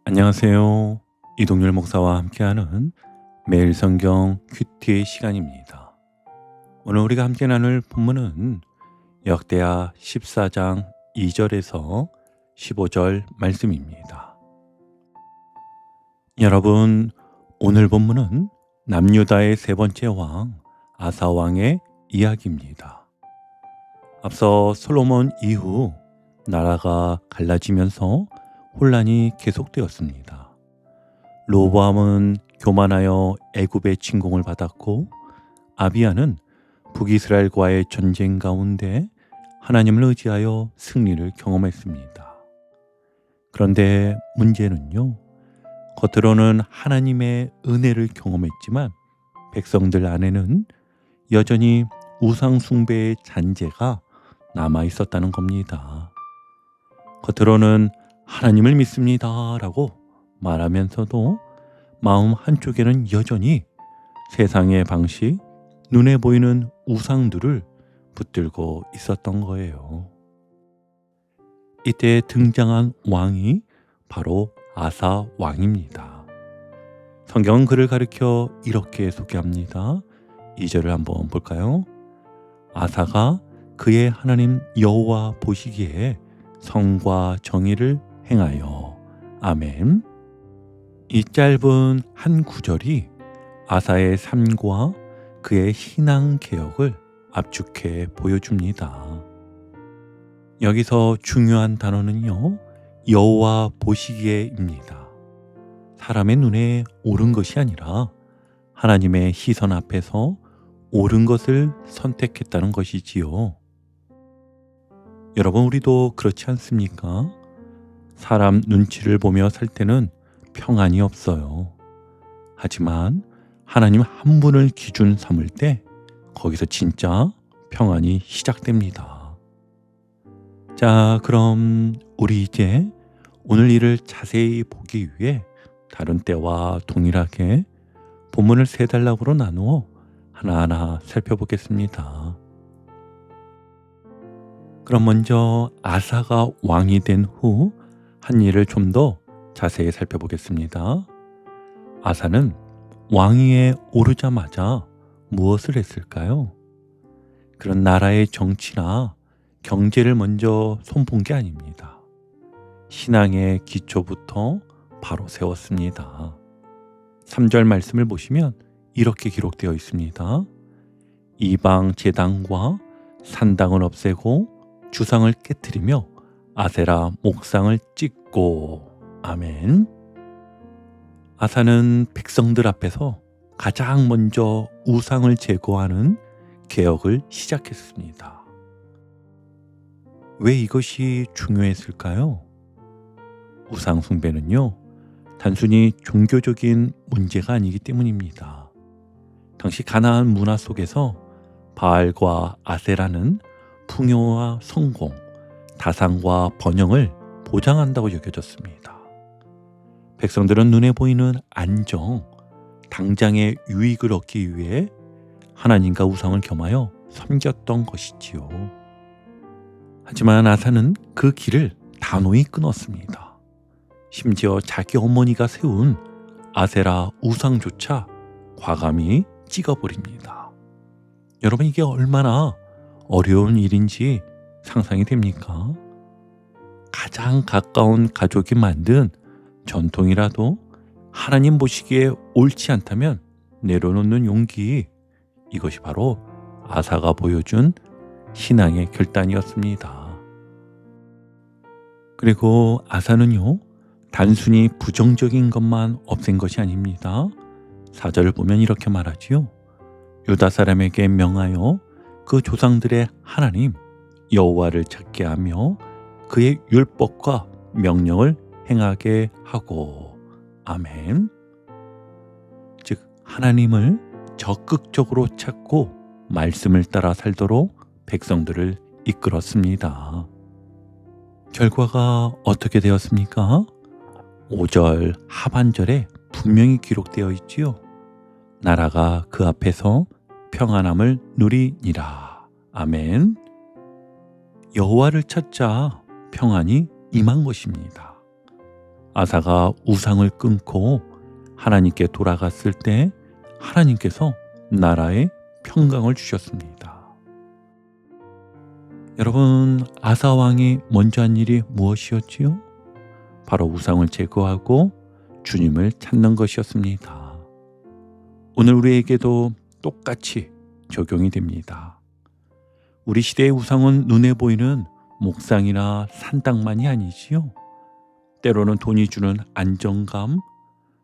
안녕하세요. 이동률 목사와 함께하는 매일 성경 큐티 시간입니다. 오늘 우리가 함께 나눌 본문은 역대하 14장 2절에서 15절 말씀입니다. 여러분, 오늘 본문은 남유다의 세 번째 왕 아사 왕의 이야기입니다. 앞서 솔로몬 이후 나라가 갈라지면서 혼란이 계속되었습니다. 로보암은 교만하여 애굽의 침공을 받았고, 아비야는 북이스라엘과의 전쟁 가운데 하나님을 의지하여 승리를 경험했습니다. 그런데 문제는요, 겉으로는 하나님의 은혜를 경험했지만 백성들 안에는 여전히 우상 숭배의 잔재가 남아 있었다는 겁니다. 겉으로는 하나님을 믿습니다 라고 말하면서도 마음 한쪽에는 여전히 세상의 방식, 눈에 보이는 우상들을 붙들고 있었던 거예요. 이때 등장한 왕이 바로 아사 왕입니다. 성경은 그를 가리켜 이렇게 소개합니다. 2절을 한번 볼까요? 아사가 그의 하나님 여호와 보시기에 성과 정의를 행하여. 아멘. 이 짧은 한 구절이 아사의 삶과 그의 신앙 개혁을 압축해 보여줍니다. 여기서 중요한 단어는요, 여호와 보시기에입니다. 사람의 눈에 옳은 것이 아니라 하나님의 시선 앞에서 옳은 것을 선택했다는 것이지요. 여러분, 우리도 그렇지 않습니까? 사람 눈치를 보며 살 때는 평안이 없어요. 하지만 하나님 한 분을 기준 삼을 때 거기서 진짜 평안이 시작됩니다. 자, 그럼 우리 이제 오늘 일을 자세히 보기 위해 다른 때와 동일하게 본문을 세 단락으로 나누어 하나하나 살펴보겠습니다. 그럼 먼저 아사가 왕이 된 후 한 일을 좀 더 자세히 살펴보겠습니다. 아사는 왕위에 오르자마자 무엇을 했을까요? 그런 나라의 정치나 경제를 먼저 손본 게 아닙니다. 신앙의 기초부터 바로 세웠습니다. 3절 말씀을 보시면 이렇게 기록되어 있습니다. 이방 제단과 산당을 없애고 주상을 깨트리며 아세라 목상을 찍고. 아멘. 아사는 백성들 앞에서 가장 먼저 우상을 제거하는 개혁을 시작했습니다. 왜 이것이 중요했을까요? 우상 숭배는요, 단순히 종교적인 문제가 아니기 때문입니다. 당시 가나안 문화 속에서 바알과 아세라는 풍요와 성공, 다상과 번영을 보장한다고 여겨졌습니다. 백성들은 눈에 보이는 안정, 당장의 유익을 얻기 위해 하나님과 우상을 겸하여 섬겼던 것이지요. 하지만 아사는 그 길을 단호히 끊었습니다. 심지어 자기 어머니가 세운 아세라 우상조차 과감히 찍어버립니다. 여러분, 이게 얼마나 어려운 일인지 상상이 됩니까? 가장 가까운 가족이 만든 전통이라도 하나님 보시기에 옳지 않다면 내려놓는 용기, 이것이 바로 아사가 보여준 신앙의 결단이었습니다. 그리고 아사는요, 단순히 부정적인 것만 없앤 것이 아닙니다. 4절을 보면 이렇게 말하지요. 유다 사람에게 명하여 그 조상들의 하나님 여호와를 찾게 하며 그의 율법과 명령을 행하게 하고. 아멘. 즉, 하나님을 적극적으로 찾고 말씀을 따라 살도록 백성들을 이끌었습니다. 결과가 어떻게 되었습니까? 5절 하반절에 분명히 기록되어 있지요. 나라가 그 앞에서 평안함을 누리니라. 아멘. 여호와를 찾자 평안이 임한 것입니다. 아사가 우상을 끊고 하나님께 돌아갔을 때 하나님께서 나라에 평강을 주셨습니다. 여러분, 아사 왕이 먼저 한 일이 무엇이었지요? 바로 우상을 제거하고 주님을 찾는 것이었습니다. 오늘 우리에게도 똑같이 적용이 됩니다. 우리 시대의 우상은 눈에 보이는 목상이나 산당만이 아니지요. 때로는 돈이 주는 안정감,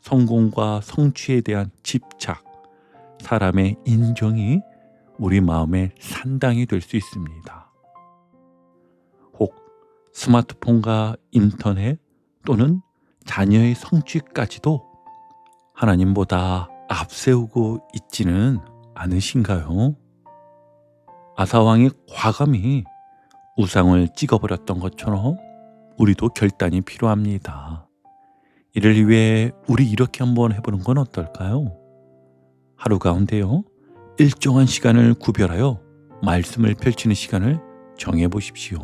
성공과 성취에 대한 집착, 사람의 인정이 우리 마음의 산당이 될 수 있습니다. 혹 스마트폰과 인터넷 또는 자녀의 성취까지도 하나님보다 앞세우고 있지는 않으신가요? 아사왕이 과감히 우상을 찍어버렸던 것처럼 우리도 결단이 필요합니다. 이를 위해 우리 이렇게 한번 해보는 건 어떨까요? 하루 가운데요, 일정한 시간을 구별하여 말씀을 펼치는 시간을 정해보십시오.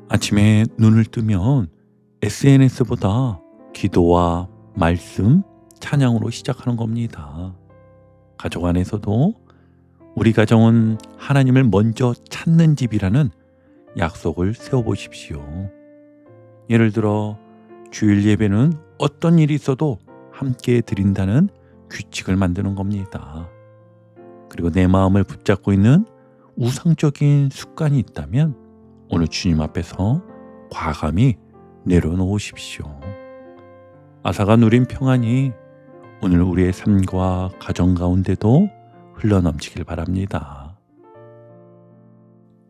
아침에 눈을 뜨면 SNS보다 기도와 말씀, 찬양으로 시작하는 겁니다. 가족 안에서도 우리 가정은 하나님을 먼저 찾는 집이라는 약속을 세워보십시오. 예를 들어 주일 예배는 어떤 일이 있어도 함께 드린다는 규칙을 만드는 겁니다. 그리고 내 마음을 붙잡고 있는 우상적인 습관이 있다면 오늘 주님 앞에서 과감히 내려놓으십시오. 아사가 누린 평안이 오늘 우리의 삶과 가정 가운데도 흘러넘치길 바랍니다.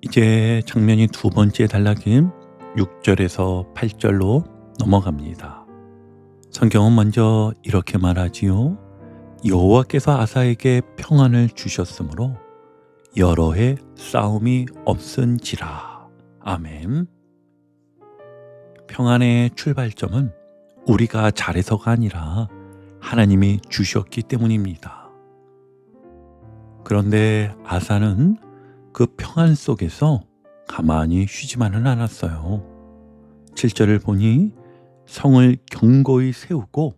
이제 장면이 두 번째 단락인 6절에서 8절로 넘어갑니다. 성경은 먼저 이렇게 말하지요. 여호와께서 아사에게 평안을 주셨으므로 여러 해 싸움이 없은지라. 아멘. 평안의 출발점은 우리가 잘해서가 아니라 하나님이 주셨기 때문입니다. 그런데 아사는 그 평안 속에서 가만히 쉬지만은 않았어요. 7절을 보니 성을 견고히 세우고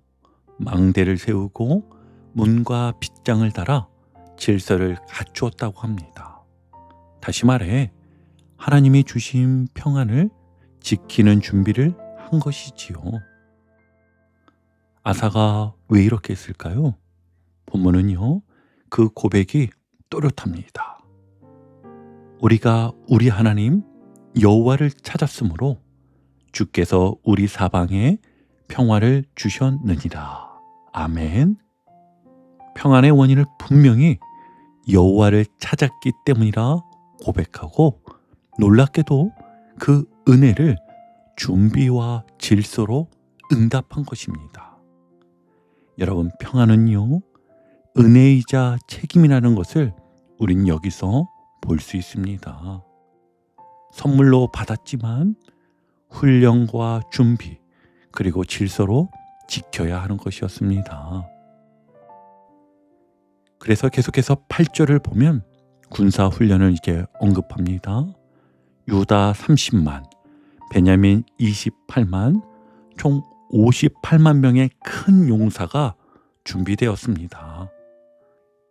망대를 세우고 문과 빗장을 달아 질서를 갖추었다고 합니다. 다시 말해 하나님이 주신 평안을 지키는 준비를 한 것이지요. 아사가 왜 이렇게 했을까요? 본문은요, 그 고백이 또렷합니다. 우리가 우리 하나님 여호와를 찾았으므로 주께서 우리 사방에 평화를 주셨느니라. 아멘. 평안의 원인을 분명히 여호와를 찾았기 때문이라 고백하고 놀랍게도 그 은혜를 준비와 질서로 응답한 것입니다. 여러분, 평안은요, 은혜이자 책임이라는 것을 우린 여기서 볼 수 있습니다. 선물로 받았지만 훈련과 준비 그리고 질서로 지켜야 하는 것이었습니다. 그래서 계속해서 8절을 보면 군사훈련을 이제 언급합니다. 유다 30만, 베냐민 28만, 총 58만 명의 큰 용사가 준비되었습니다.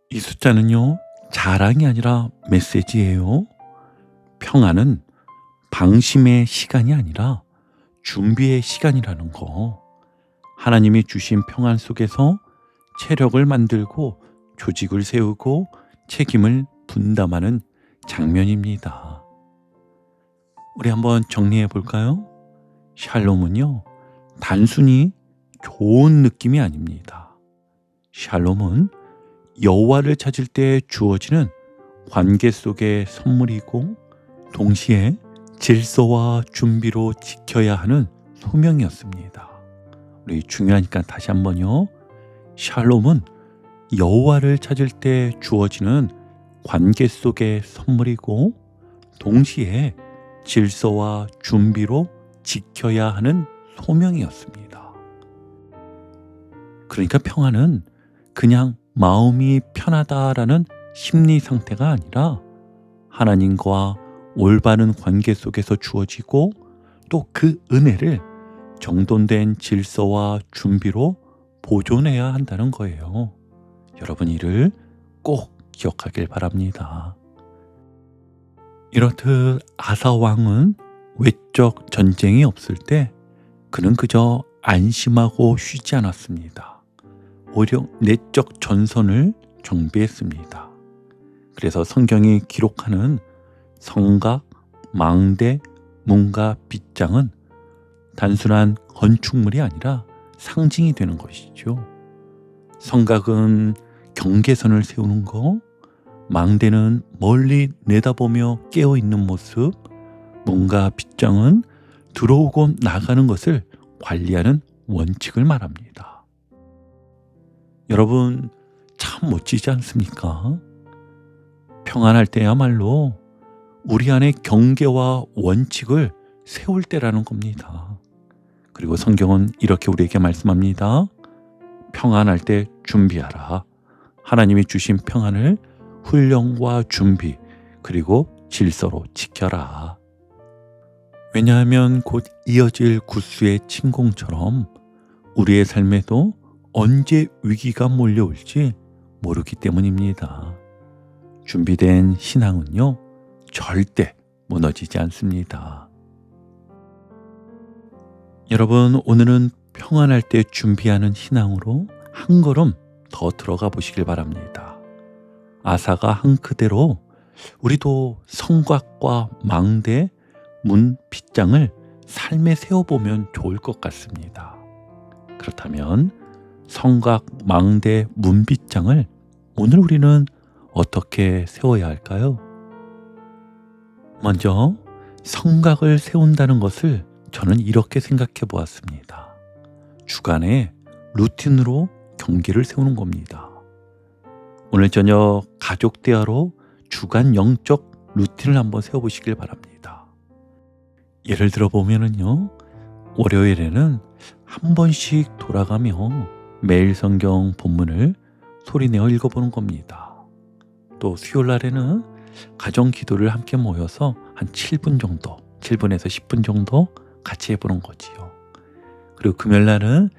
이 숫자는요, 자랑이 아니라 메시지예요. 평안은 방심의 시간이 아니라 준비의 시간이라는 거. 하나님이 주신 평안 속에서 체력을 만들고 조직을 세우고 책임을 분담하는 장면입니다. 우리 한번 정리해 볼까요? 샬롬은요, 단순히 좋은 느낌이 아닙니다. 샬롬은 여호와를 찾을 때 주어지는 관계 속의 선물이고 동시에 질서와 준비로 지켜야 하는 소명이었습니다. 우리 중요하니까 다시 한번요. 샬롬은 여호와를 찾을 때 주어지는 관계 속의 선물이고 동시에 질서와 준비로 지켜야 하는 소명이었습니다. 그러니까 평안은 그냥 마음이 편하다라는 심리 상태가 아니라 하나님과 올바른 관계 속에서 주어지고 또 그 은혜를 정돈된 질서와 준비로 보존해야 한다는 거예요. 여러분 이를 꼭 기억하길 바랍니다. 이렇듯 아사 왕은 외적 전쟁이 없을 때 그는 그저 안심하고 쉬지 않았습니다. 오히려 내적 전선을 정비했습니다. 그래서 성경이 기록하는 성각, 망대, 문과 빗장은 단순한 건축물이 아니라 상징이 되는 것이죠. 성각은 경계선을 세우는 거, 망대는 멀리 내다보며 깨어있는 모습, 문과 빗장은 들어오고 나가는 것을 관리하는 원칙을 말합니다. 여러분 참 멋지지 않습니까? 평안할 때야말로 우리 안에 경계와 원칙을 세울 때라는 겁니다. 그리고 성경은 이렇게 우리에게 말씀합니다. 평안할 때 준비하라. 하나님이 주신 평안을 훈련과 준비 그리고 질서로 지켜라. 왜냐하면 곧 이어질 구수의 침공처럼 우리의 삶에도 언제 위기가 몰려올지 모르기 때문입니다. 준비된 신앙은요, 절대 무너지지 않습니다. 여러분, 오늘은 평안할 때 준비하는 신앙으로 한 걸음 더 들어가 보시길 바랍니다. 아사가 한 그대로 우리도 성곽과 망대, 문, 빗장을 삶에 세워보면 좋을 것 같습니다. 그렇다면 성곽, 망대, 문, 빗장을 오늘 우리는 어떻게 세워야 할까요? 먼저 성곽을 세운다는 것을 저는 이렇게 생각해 보았습니다. 주간에 루틴으로 경계를 세우는 겁니다. 오늘 저녁 가족 대화로 주간 영적 루틴을 한번 세워보시길 바랍니다. 예를 들어 보면은요, 월요일에는 한 번씩 돌아가며 매일 성경 본문을 소리내어 읽어보는 겁니다. 또 수요일 날에는 가정 기도를 함께 모여서 한 7분 정도, 7분에서 10분 정도 같이 해보는 거지요. 그리고 금요일 날은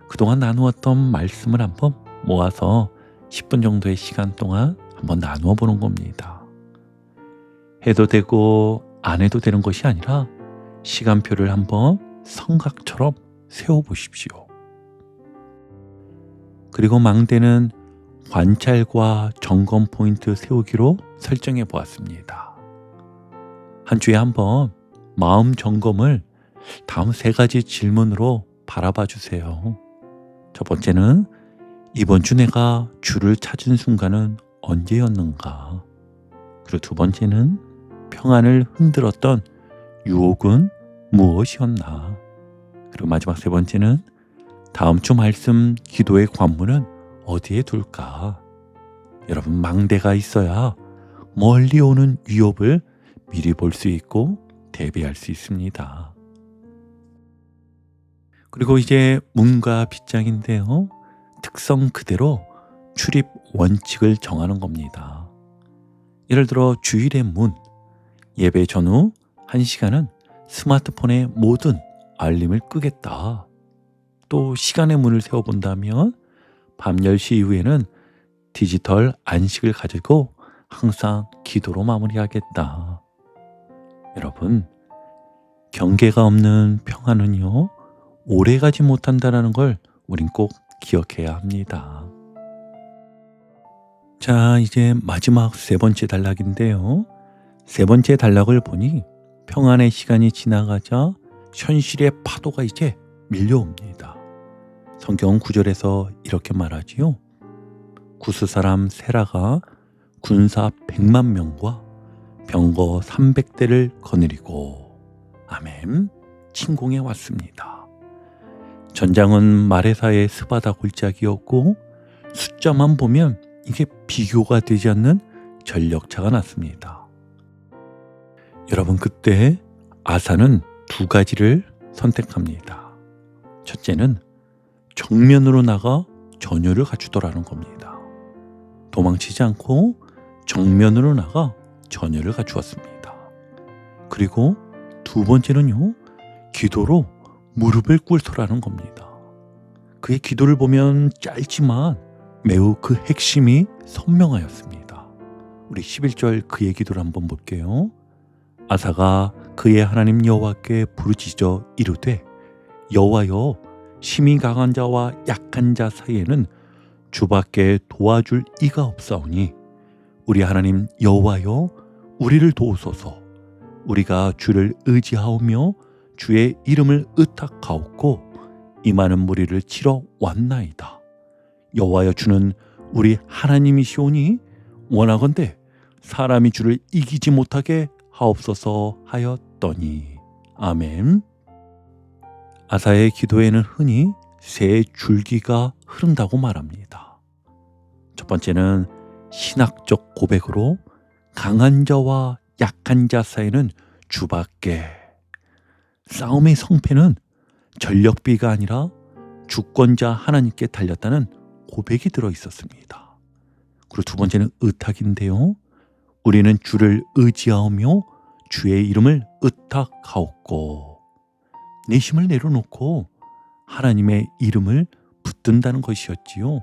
그동안 나누었던 말씀을 한번 모아서 10분 정도의 시간 동안 한번 나누어 보는 겁니다. 해도 되고 안 해도 되는 것이 아니라 시간표를 한번 성곽처럼 세워보십시오. 그리고 망대는 관찰과 점검 포인트 세우기로 설정해 보았습니다. 한 주에 한번 마음 점검을 다음 3가지 질문으로 바라봐 주세요. 첫 번째는 이번 주 내가 주를 찾은 순간은 언제였는가? 그리고 두 번째는 평안을 흔들었던 유혹은 무엇이었나? 그리고 마지막 3번째는 다음 주 말씀 기도의 관문은 어디에 둘까? 여러분, 망대가 있어야 멀리 오는 위협을 미리 볼 수 있고 대비할 수 있습니다. 그리고 이제 문과 빗장인데요, 특성 그대로 출입 원칙을 정하는 겁니다. 예를 들어 주일의 문, 예배 전후 1시간은 스마트폰의 모든 알림을 끄겠다. 또 시간의 문을 세워본다면 밤 10시 이후에는 디지털 안식을 가지고 항상 기도로 마무리하겠다. 여러분, 경계가 없는 평안은요, 오래가지 못한다는 걸 우린 꼭 기억해야 합니다. 자, 이제 마지막 3번째 단락인데요. 3번째 단락을 보니 평안의 시간이 지나가자 현실의 파도가 이제 밀려옵니다. 성경 9절에서 이렇게 말하지요. 구스 사람 세라가 군사 100만 명과 병거 300대를 거느리고 아멘, 침공해 왔습니다. 전장은 마레사의 스바다 골짜기였고 숫자만 보면 이게 비교가 되지 않는 전력차가 났습니다. 여러분, 그때 아사는 2가지를 선택합니다. 첫째는 정면으로 나가 전열을 갖추더라는 겁니다. 도망치지 않고 정면으로 나가 전열을 갖추었습니다. 그리고 2번째는요, 기도로 무릎을 꿇더라는 겁니다. 그의 기도를 보면 짧지만 매우 그 핵심이 선명하였습니다. 우리 11절 그의 기도를 한번 볼게요. 아사가 그의 하나님 여호와께 부르짖어 이르되 여호와여, 심히 강한 자와 약한 자 사이에는 주밖에 도와줄 이가 없사오니 우리 하나님 여호와여, 우리를 도우소서. 우리가 주를 의지하오며 주의 이름을 의탁하옵고 이 많은 무리를 치러 왔나이다. 여호와여, 주는 우리 하나님이시오니 원하건대 사람이 주를 이기지 못하게 하옵소서 하였더니. 아멘. 아사의 기도에는 흔히 세 줄기가 흐른다고 말합니다. 첫 번째는 신학적 고백으로 강한 자와 약한 자 사이는 주밖에. 싸움의 성패는 전력비가 아니라 주권자 하나님께 달렸다는 고백이 들어 있었습니다. 그리고 두 번째는 의탁인데요. 우리는 주를 의지하오며 주의 이름을 의탁하옵고. 내심을 내려놓고 하나님의 이름을 붙든다는 것이었지요.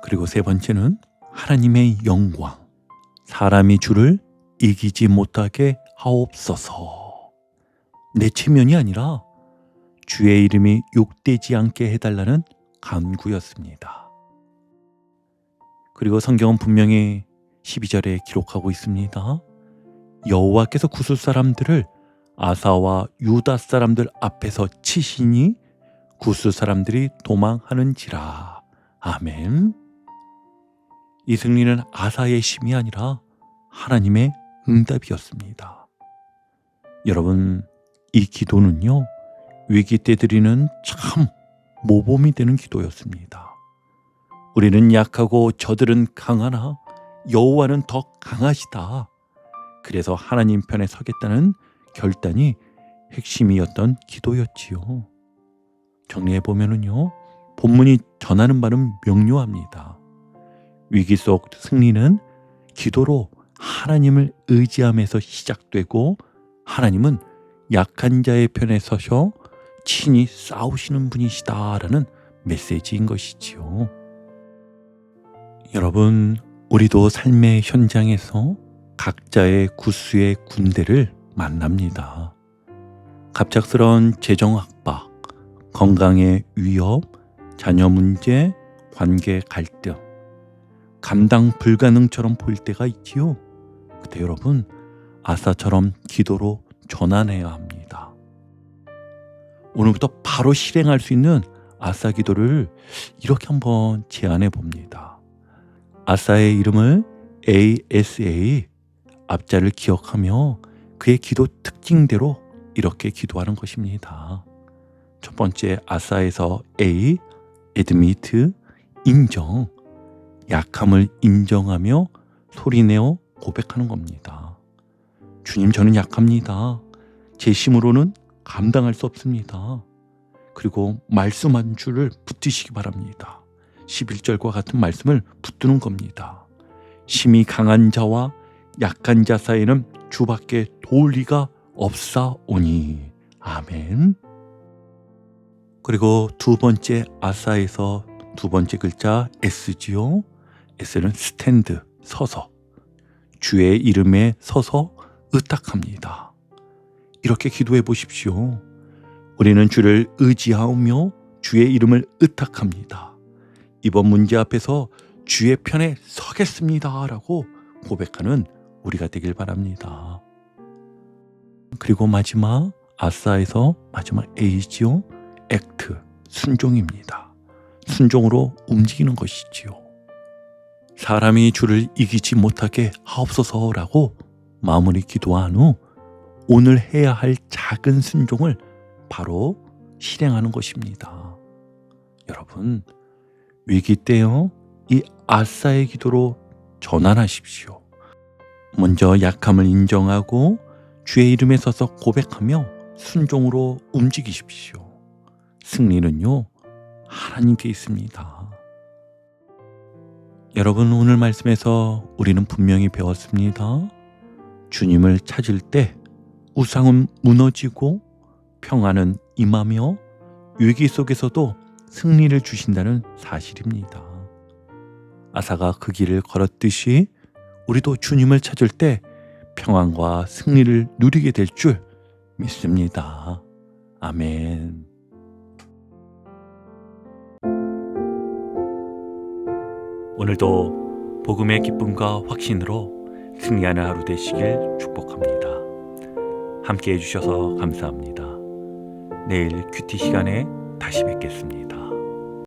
그리고 세 번째는 하나님의 영광. 사람이 주를 이기지 못하게 하옵소서. 내 체면이 아니라 주의 이름이 욕되지 않게 해달라는 간구였습니다. 그리고 성경은 분명히 12절에 기록하고 있습니다. 여호와께서 구스 사람들을 아사와 유다 사람들 앞에서 치시니 구스 사람들이 도망하는지라. 아멘. 이 승리는 아사의 힘이 아니라 하나님의 응답이었습니다. 여러분, 이 기도는요, 위기 때 드리는 참 모범이 되는 기도였습니다. 우리는 약하고 저들은 강하나 여호와는 더 강하시다. 그래서 하나님 편에 서겠다는 결단이 핵심이었던 기도였지요. 정리해보면요, 본문이 전하는 바는 명료합니다. 위기 속 승리는 기도로 하나님을 의지함에서 시작되고, 하나님은 약한 자의 편에 서셔 친히 싸우시는 분이시다라는 메시지인 것이지요. 여러분, 우리도 삶의 현장에서 각자의 구수의 군대를 만납니다. 갑작스러운 재정 압박, 건강의 위협, 자녀 문제, 관계 갈등, 감당 불가능처럼 보일 때가 있지요. 그때 여러분, 아사처럼 기도로 전환해야 합니다. 오늘부터 바로 실행할 수 있는 아사 기도를 이렇게 한번 제안해 봅니다. 아사의 이름을 ASA, 앞자를 기억하며 그의 기도 특징대로 이렇게 기도하는 것입니다. 첫 번째, 아사에서 A, admit, 인정, 약함을 인정하며 소리내어 고백하는 겁니다. 주님, 저는 약합니다. 제 힘으로는 감당할 수 없습니다. 그리고 말씀 한 줄을 붙드시기 바랍니다. 11절과 같은 말씀을 붙드는 겁니다. 심히 강한 자와 약한 자 사이에는 주밖에 도울 리가 없사오니. 아멘. 그리고 두 번째, 아사에서 두 번째 글자 S지요. S는 스탠드, 서서. 주의 이름에 서서 의탁합니다. 이렇게 기도해 보십시오. 우리는 주를 의지하오며 주의 이름을 의탁합니다. 이번 문제 앞에서 주의 편에 서겠습니다 라고 고백하는 우리가 되길 바랍니다. 그리고 마지막, 아사에서 마지막 A지요. 액트, 순종입니다. 순종으로 움직이는 것이지요. 사람이 주를 이기지 못하게 하옵소서라고 마무리 기도한 후 오늘 해야 할 작은 순종을 바로 실행하는 것입니다. 여러분, 위기 때요, 이 아사의 기도로 전환하십시오. 먼저 약함을 인정하고 주의 이름에 서서 고백하며 순종으로 움직이십시오. 승리는요, 하나님께 있습니다. 여러분, 오늘 말씀에서 우리는 분명히 배웠습니다. 주님을 찾을 때 우상은 무너지고 평안은 임하며 위기 속에서도 승리를 주신다는 사실입니다. 아사가 그 길을 걸었듯이 우리도 주님을 찾을 때 평안과 승리를 누리게 될 줄 믿습니다. 아멘. 오늘도 복음의 기쁨과 확신으로 승리하는 하루 되시길 축복합니다. 함께 해주셔서 감사합니다. 내일 큐티 시간에 다시 뵙겠습니다.